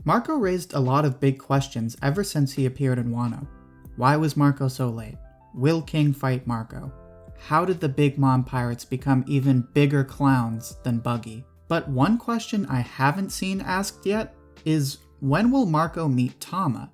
Marco raised a lot of big questions ever since he appeared in Wano. Why was Marco so late? Will King fight Marco? How did the Big Mom pirates become even bigger clowns than Buggy? But one question I haven't seen asked yet is, when will Marco meet Tama?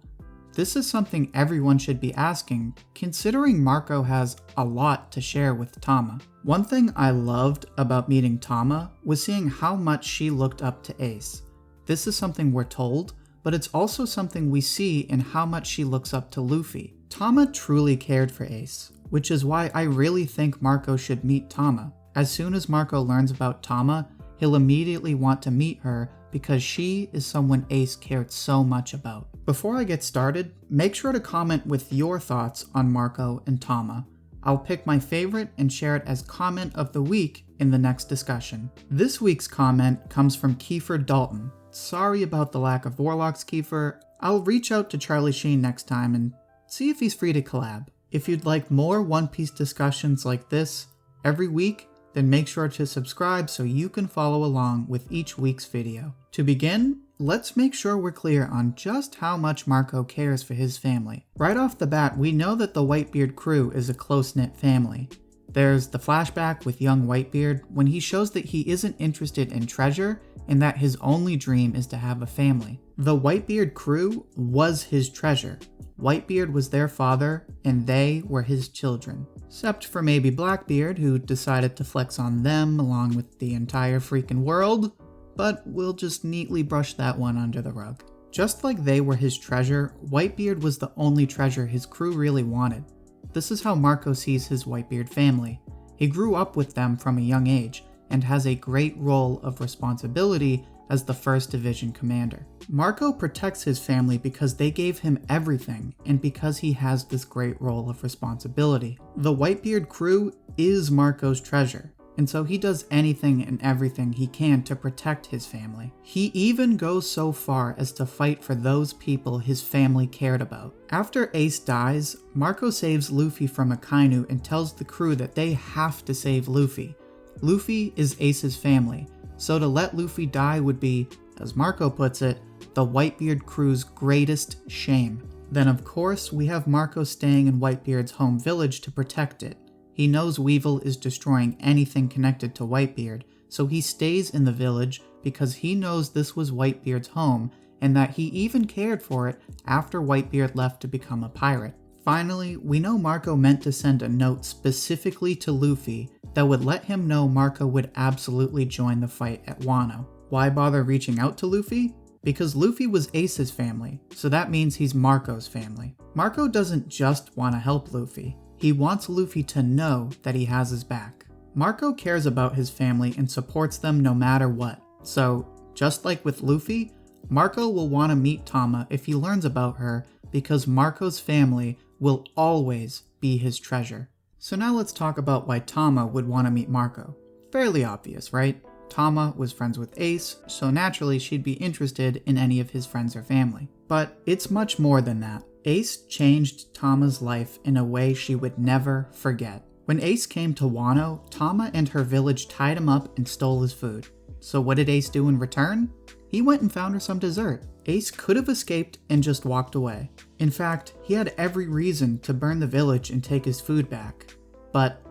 This is something everyone should be asking, considering Marco has a lot to share with Tama. One thing I loved about meeting Tama was seeing how much she looked up to Ace. This is something we're told, but it's also something we see in how much she looks up to Luffy. Tama truly cared for Ace, which is why I really think Marco should meet Tama. As soon as Marco learns about Tama, he'll immediately want to meet her because she is someone Ace cared so much about. Before I get started, make sure to comment with your thoughts on Marco and Tama. I'll pick my favorite and share it as comment of the week in the next discussion. This week's comment comes from Kiefer Dalton. Sorry about the lack of Warlocks, Kiefer. I'll reach out to Charlie Sheen next time and see if he's free to collab. If you'd like more One Piece discussions like this every week, then make sure to subscribe so you can follow along with each week's video. To begin, let's make sure we're clear on just how much Marco cares for his family. Right off the bat, we know that the Whitebeard crew is a close-knit family. There's the flashback with young Whitebeard when he shows that he isn't interested in treasure and that his only dream is to have a family. The Whitebeard crew was his treasure. Whitebeard was their father, and they were his children. Except for maybe Blackbeard, who decided to flex on them along with the entire freaking world, but we'll just neatly brush that one under the rug. Just like they were his treasure, Whitebeard was the only treasure his crew really wanted. This is how Marco sees his Whitebeard family. He grew up with them from a young age, and has a great role of responsibility as the 1st Division commander. Marco protects his family because they gave him everything, and because he has this great role of responsibility. The Whitebeard crew is Marco's treasure, and so he does anything and everything he can to protect his family. He even goes so far as to fight for those people his family cared about. After Ace dies, Marco saves Luffy from Akainu and tells the crew that they have to save Luffy. Luffy is Ace's family, so to let Luffy die would be, as Marco puts it, the Whitebeard crew's greatest shame. Then of course we have Marco staying in Whitebeard's home village to protect it. He knows Weevil is destroying anything connected to Whitebeard, so he stays in the village because he knows this was Whitebeard's home and that he even cared for it after Whitebeard left to become a pirate. Finally, we know Marco meant to send a note specifically to Luffy that would let him know Marco would absolutely join the fight at Wano. Why bother reaching out to Luffy? Because Luffy was Ace's family, so that means he's Marco's family. Marco doesn't just want to help Luffy. He wants Luffy to know that he has his back. Marco cares about his family and supports them no matter what. So, just like with Luffy, Marco will want to meet Tama if he learns about her because Marco's family will always be his treasure. So now let's talk about why Tama would want to meet Marco. Fairly obvious, right? Tama was friends with Ace, so naturally she'd be interested in any of his friends or family. But it's much more than that. Ace changed Tama's life in a way she would never forget. When Ace came to Wano, Tama and her village tied him up and stole his food. So what did Ace do in return? He went and found her some dessert. Ace could have escaped and just walked away. In fact, he had every reason to burn the village and take his food back. But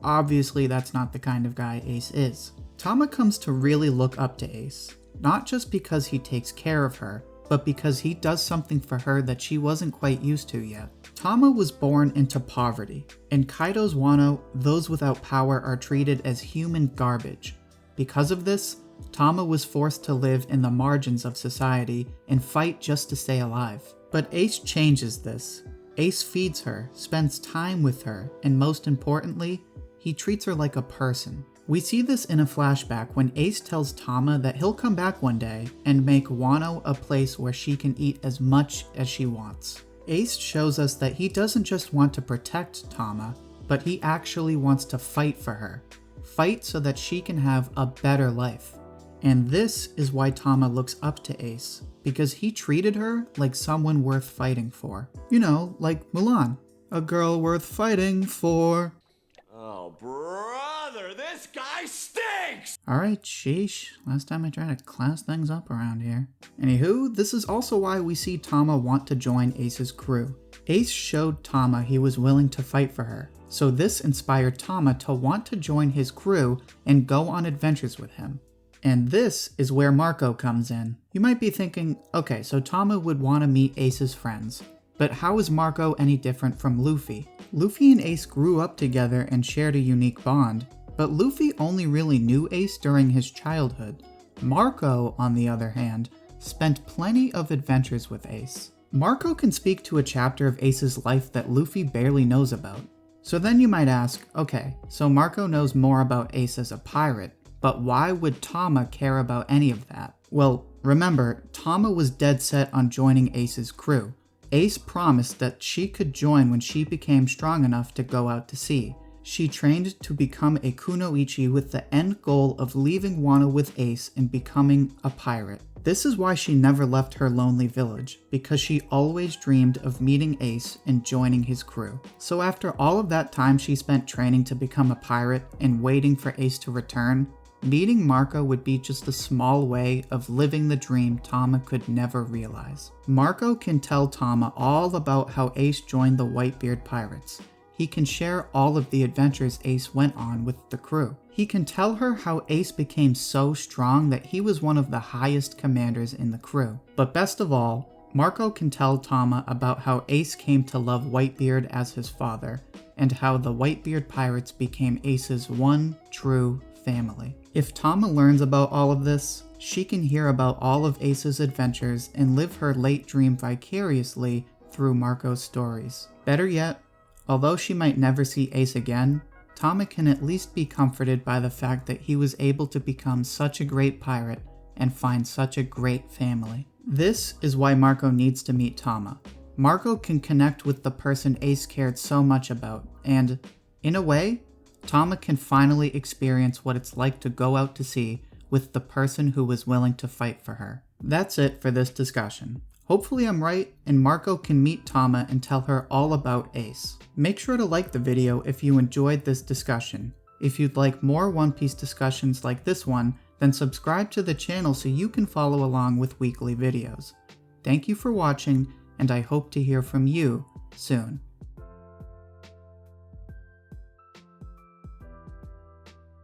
obviously that's not the kind of guy Ace is. Tama comes to really look up to Ace, not just because he takes care of her, but because he does something for her that she wasn't quite used to yet. Tama was born into poverty. In Kaido's Wano, those without power are treated as human garbage. Because of this, Tama was forced to live in the margins of society and fight just to stay alive. But Ace changes this. Ace feeds her, spends time with her, and most importantly, he treats her like a person. We see this in a flashback when Ace tells Tama that he'll come back one day and make Wano a place where she can eat as much as she wants. Ace shows us that he doesn't just want to protect Tama, but he actually wants to fight for her. Fight so that she can have a better life. And this is why Tama looks up to Ace, because he treated her like someone worth fighting for. You know, like Mulan, a girl worth fighting for. Oh, brother, this guy stinks! Alright, sheesh. Last time I tried to class things up around here. Anywho, this is also why we see Tama want to join Ace's crew. Ace showed Tama he was willing to fight for her, so this inspired Tama to want to join his crew and go on adventures with him. And this is where Marco comes in. You might be thinking, okay, so Tama would want to meet Ace's friends, but how is Marco any different from Luffy? Luffy and Ace grew up together and shared a unique bond, but Luffy only really knew Ace during his childhood. Marco, on the other hand, spent plenty of adventures with Ace. Marco can speak to a chapter of Ace's life that Luffy barely knows about. So then you might ask, okay, so Marco knows more about Ace as a pirate, but why would Tama care about any of that? Well, remember, Tama was dead set on joining Ace's crew. Ace promised that she could join when she became strong enough to go out to sea. She trained to become a kunoichi with the end goal of leaving Wano with Ace and becoming a pirate. This is why she never left her lonely village, because she always dreamed of meeting Ace and joining his crew. So after all of that time she spent training to become a pirate and waiting for Ace to return, meeting Marco would be just a small way of living the dream Tama could never realize. Marco can tell Tama all about how Ace joined the Whitebeard Pirates. He can share all of the adventures Ace went on with the crew. He can tell her how Ace became so strong that he was one of the highest commanders in the crew. But best of all, Marco can tell Tama about how Ace came to love Whitebeard as his father, and how the Whitebeard Pirates became Ace's one true family. If Tama learns about all of this, she can hear about all of Ace's adventures and live her late dream vicariously through Marco's stories. Better yet, although she might never see Ace again, Tama can at least be comforted by the fact that he was able to become such a great pirate and find such a great family. This is why Marco needs to meet Tama. Marco can connect with the person Ace cared so much about, and, in a way, Tama can finally experience what it's like to go out to sea with the person who was willing to fight for her. That's it for this discussion. Hopefully I'm right and Marco can meet Tama and tell her all about Ace. Make sure to like the video if you enjoyed this discussion. If you'd like more One Piece discussions like this one, then subscribe to the channel so you can follow along with weekly videos. Thank you for watching, and I hope to hear from you soon.